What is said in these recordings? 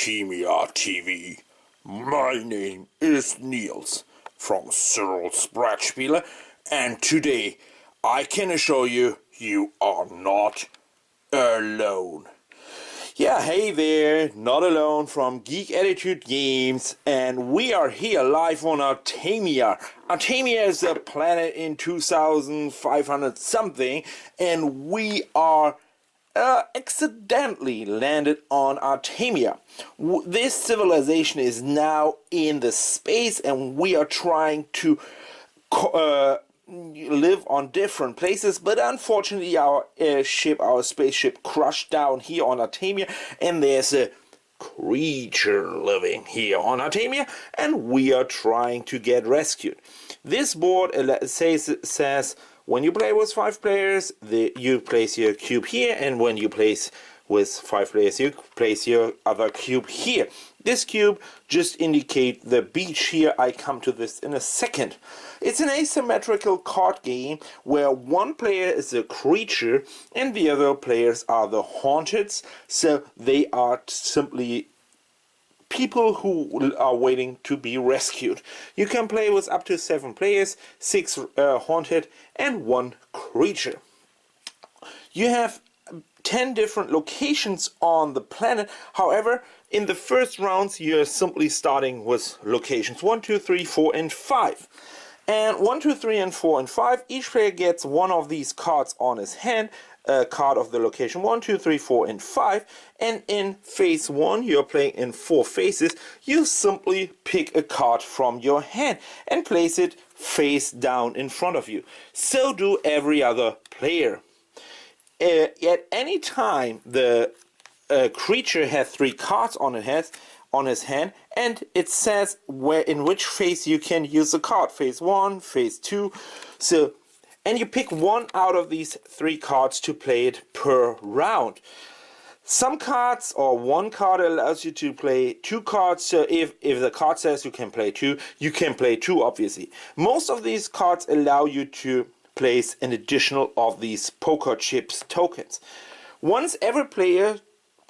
Artemia TV. My name is Nils from Cyrils Brettspiele, and today I can assure you, you are not alone. Yeah, hey there, not alone from Geek Attitude Games, and we are here live on Artemia. Artemia is a planet in 2500 something, and we are accidentally landed on Artemia. This civilization is now in the space, and we are trying to live on different places, but unfortunately our spaceship crashed down here on Artemia, and there's a creature living here on Artemia, and we are trying to get rescued. This board says when you play with 5 players, you place your cube here, and when you place with 5 players, you place your other cube here. This cube just indicates the beach here. I come to this in a second. It's an asymmetrical card game where one player is a creature and the other players are the haunted, so they are simply people who are waiting to be rescued. You can play with up to 7 players, 6 haunted and 1 creature. You have 10 different locations on the planet. However, in the first rounds you are simply starting with locations 1, 2, 3, 4 and 5. And 1, 2, 3 and 4 and 5, each player gets one of these cards on his hand, a card of the location 1, 2, 3, 4 and 5, and in phase 1, you're playing in 4 phases, you simply pick a card from your hand and place it face down in front of you. So do every other player. At any time the creature has 3 cards on his hand, and it says in which phase you can use the card. Phase 1, phase 2. And you pick one out of these 3 cards to play it per round. Some cards or one card allows you to play 2 cards. So if the card says you can play 2, you can play 2 obviously. Most of these cards allow you to place an additional of these poker chips tokens. Once every player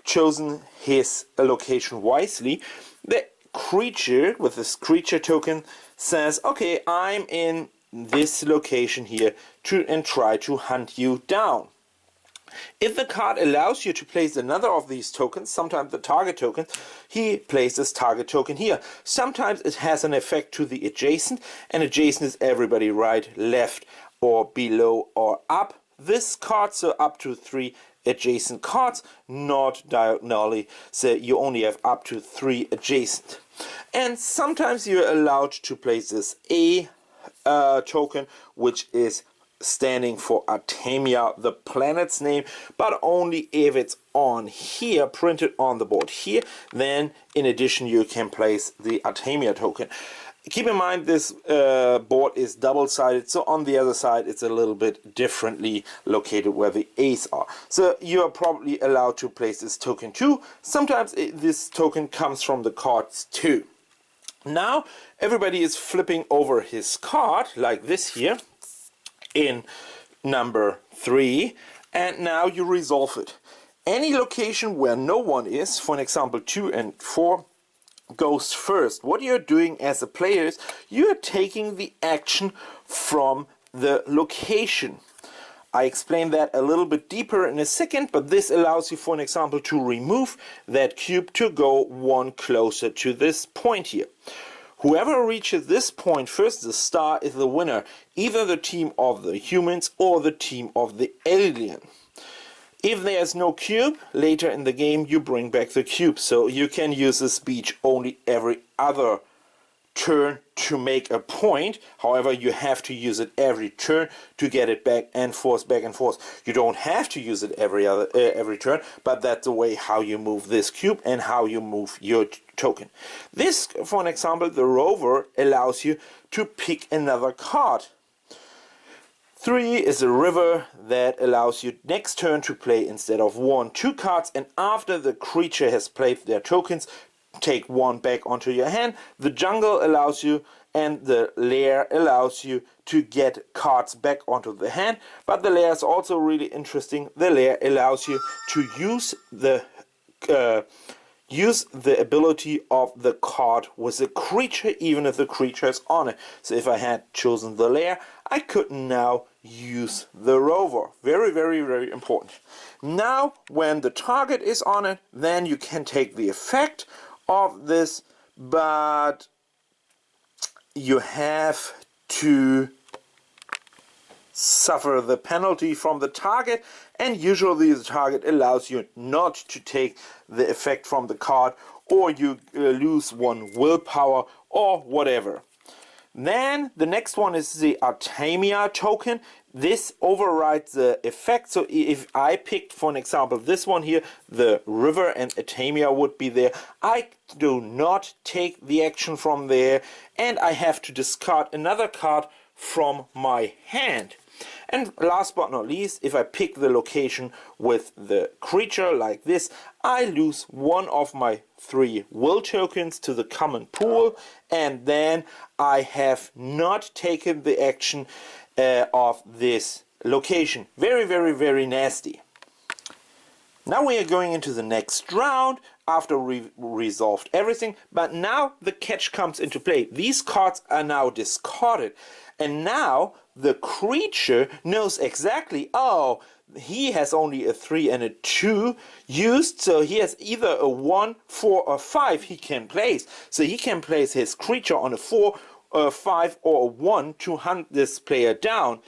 chosen his location wisely, the creature with this creature token says, okay, I'm in this location here and try to hunt you down. If the card allows you to place another of these tokens, sometimes the target token, he places target token here. Sometimes it has an effect to the adjacent, and adjacent is everybody right, left, or below or up. This card, so up to 3 adjacent cards, not diagonally, so you only have up to 3 adjacent. And sometimes you're allowed to place this A token, which is standing for Artemia, the planet's name, but only if it's on here, printed on the board here. Then in addition you can place the Artemia token. Keep in mind this board is double-sided, so on the other side it's a little bit differently located where the A's are. So you are probably allowed to place this token too. Sometimes this token comes from the cards too. Now everybody is flipping over his card like this here in number 3, and now you resolve it. Any location where no one is, for an example 2 and 4, goes first. What you're doing as a player is you're taking the action from the location. I explain that a little bit deeper in a second, but this allows you, for an example, to remove that cube to go 1 closer to this point here. Whoever reaches this point first, the star, is the winner, either the team of the humans or the team of the alien. If there's no cube, later in the game you bring back the cube, so you can use this beach only every other turn to make a point. However, you have to use it every turn to get it back and forth, back and forth. You don't have to use it every turn, but that's the way how you move this cube and how you move your token. This, for an example, the rover allows you to pick another card. 3 is a river that allows you next turn to play, instead of 1, 2 cards, and after the creature has played their tokens, take 1 back onto your hand. The jungle allows you, and the lair allows you to get cards back onto the hand, but the lair is also really interesting. The lair allows you to use the use the ability of the card with a creature, even if the creature is on it. So if I had chosen the lair, I could now use the rover. Very, very, very important. Now, when the target is on it, then you can take the effect of this, but you have to suffer the penalty from the target, and usually the target allows you not to take the effect from the card, or you lose 1 willpower or whatever. Then the next one is the Artemia token. This overrides the effect. So if I picked, for an example, this one here, the river and Artemia would be there, I do not take the action from there, and I have to discard another card from my hand. And last but not least, if I pick the location with the creature like this, I lose 1 of my 3 will tokens to the common pool, and then I have not taken the action of this location. Very, very, very nasty. Now we are going into the next round after we resolved everything, but now the catch comes into play. These cards are now discarded, and now the creature knows exactly, oh, he has only a 3 and a 2 used, so he has either a 1, 4 or 5 he can place. So he can place his creature on a 4, a 5 or a 1 to hunt this player down.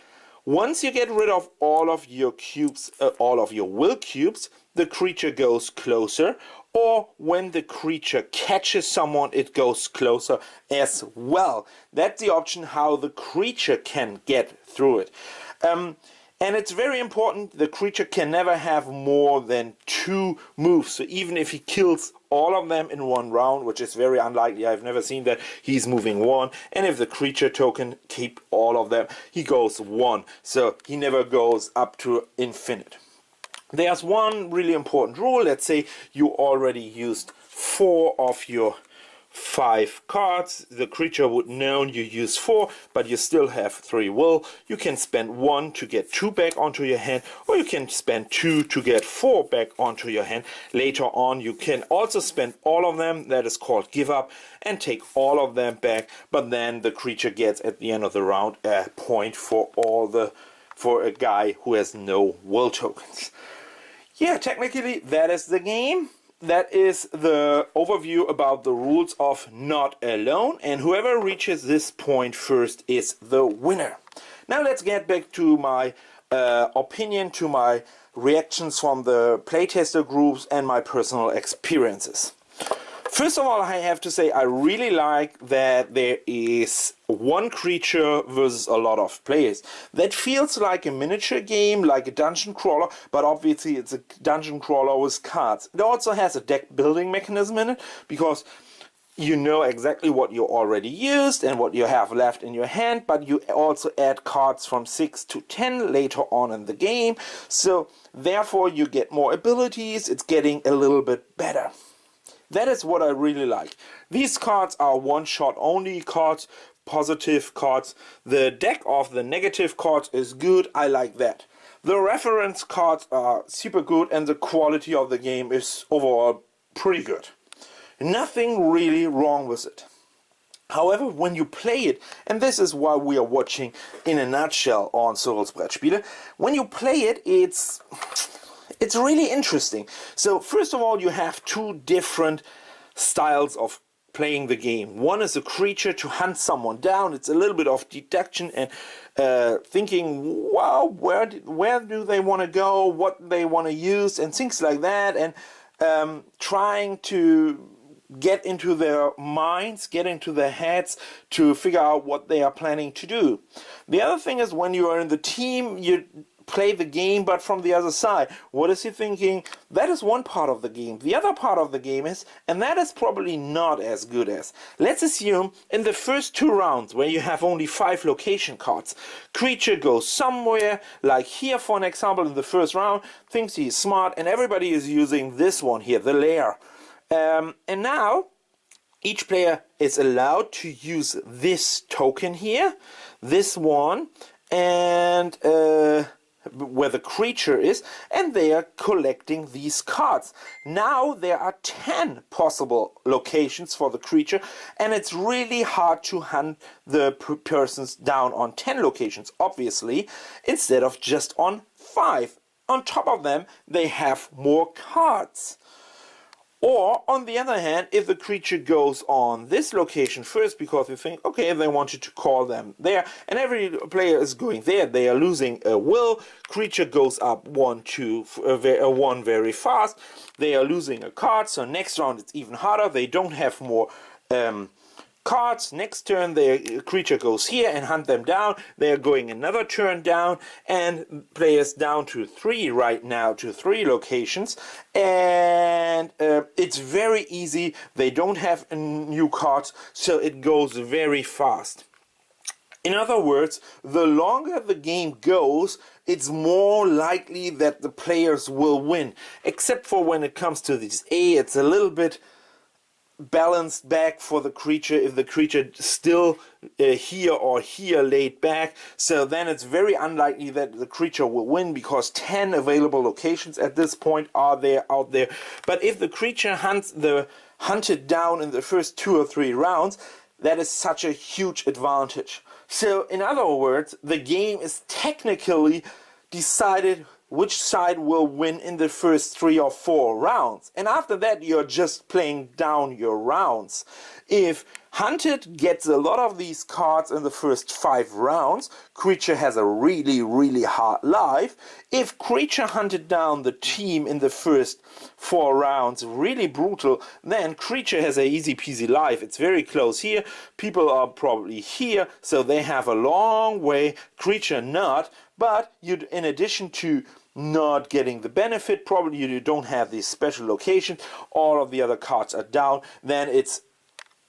Once you get rid of all of your cubes, all of your will cubes, the creature goes closer, or when the creature catches someone, it goes closer as well. That's the option how the creature can get through it. And it's very important, the creature can never have more than 2 moves. So even if he kills all of them in 1 round, which is very unlikely, I've never seen that, he's moving 1. And if the creature token keep all of them, he goes 1. So he never goes up to infinite. There's one really important rule. Let's say you already used 4 of your 5 cards. The creature would know you use 4, but you still have 3 will. You can spend 1 to get 2 back onto your hand, or you can spend 2 to get 4 back onto your hand. Later on, you can also spend all of them, that is called give up, and take all of them back, but then the creature gets at the end of the round a point for a guy who has no will tokens. Yeah, technically that is the game. That is the overview about the rules of Not Alone, and whoever reaches this point first is the winner. Now let's get back to my opinion, to my reactions from the playtester groups and my personal experiences. First of all, I have to say I really like that there is 1 creature versus a lot of players. That feels like a miniature game, like a dungeon crawler, but obviously it's a dungeon crawler with cards. It also has a deck building mechanism in it, because you know exactly what you already used and what you have left in your hand, but you also add cards from 6 to 10 later on in the game. So therefore you get more abilities, it's getting a little bit better. That is what I really like. These cards are one-shot only cards, positive cards. The deck of the negative cards is good, I like that. The reference cards are super good, and the quality of the game is overall pretty good. Nothing really wrong with it. However, when you play it, and this is why we are watching in a nutshell on Cyrils Brettspiele, when you play it, it's really interesting. So first of all, you have 2 different styles of playing the game. One is a creature to hunt someone down. It's a little bit of deduction and thinking, wow, where do they want to go, what they want to use, and things like that, and trying to get into their minds, get into their heads to figure out what they are planning to do. The other thing is, when you are in the team, you play the game, but from the other side. What is he thinking? That is one part of the game. The other part of the game is, and that is probably not as good as, let's assume in the first 2 rounds, where you have only 5 location cards, creature goes somewhere, like here for an example, in the first round, thinks he's smart, and everybody is using this one here, the lair. And now each player is allowed to use this token here, this one, and where the creature is, and they are collecting these cards. Now there are 10 possible locations for the creature, and it's really hard to hunt the persons down on 10 locations, obviously, instead of just on 5. On top of them, they have more cards. Or, on the other hand, if the creature goes on this location first because you think, okay, they wanted to call them there, and every player is going there, they are losing a will, creature goes up 1 very fast, they are losing a card, so next round it's even harder, they don't have more cards. Next turn the creature goes here and hunt them down. They are going another turn down, and players down to 3 right now, to 3 locations, and it's very easy. They don't have new cards, so it goes very fast. In other words, the longer the game goes, it's more likely that the players will win, except for when it comes to this A, it's a little bit balanced back for the creature if the creature still here or here laid back, so then it's very unlikely that the creature will win because 10 available locations at this point are out there. But if the creature hunted down in the first 2 or 3 rounds, that is such a huge advantage. So in other words, the game is technically decided which side will win in the first 3 or 4 rounds. And after that, you're just playing down your rounds. If Hunted gets a lot of these cards in the first 5 rounds, creature has a really, really hard life. If creature hunted down the team in the first 4 rounds, really brutal, then creature has a easy peasy life. It's very close here. People are probably here, so they have a long way. Creature not. But you, in addition to not getting the benefit, probably you don't have these special locations, all of the other cards are down, then it's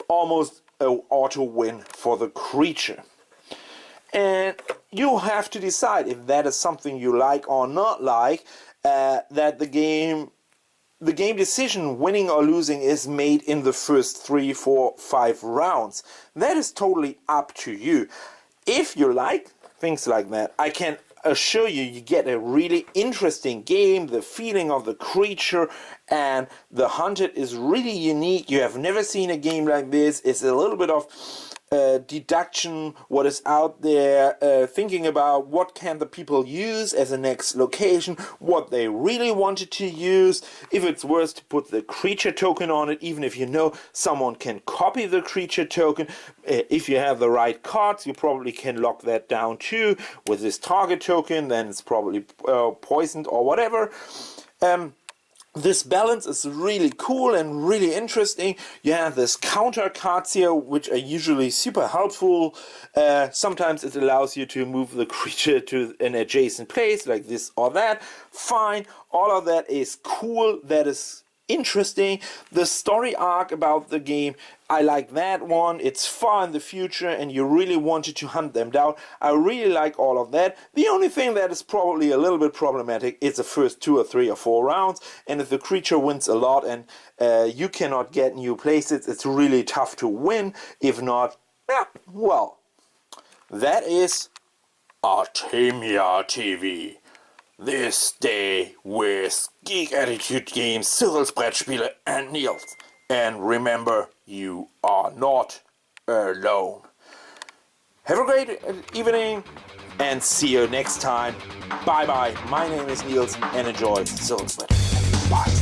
almost an auto win for the creature. And you have to decide if that is something you like or not like, that the game decision, winning or losing, is made in the first 3, 4, 5 rounds. That is totally up to you. If you like things like that, I can assure you, you get a really interesting game. The feeling of the creature and the hunted is really unique. You have never seen a game like this. It's a little bit of deduction, what is out there, thinking about what can the people use as a next location, what they really wanted to use, if it's worth to put the creature token on it, even if you know someone can copy the creature token. If you have the right cards, you probably can lock that down too. With this target token, then it's probably poisoned or whatever. This balance is really cool and really interesting. You have this counter cards here, which are usually super helpful. Sometimes it allows you to move the creature to an adjacent place, like this or that. Fine, all of that is cool. That is interesting. The story arc about the game, I like that one. It's far in the future and you really wanted to hunt them down. I really like all of that. The only thing that is probably a little bit problematic is the first 2 or 3 or 4 rounds, and if the creature wins a lot and you cannot get new places, it's really tough to win. If not, yeah, well, that is Artemia TV. This day with Geek Attitude Games, Cyrils Brettspiele and Nils. And remember, you are not alone. Have a great evening and see you next time. Bye bye. My name is Nils and enjoy Cyrils Brettspiele. Bye.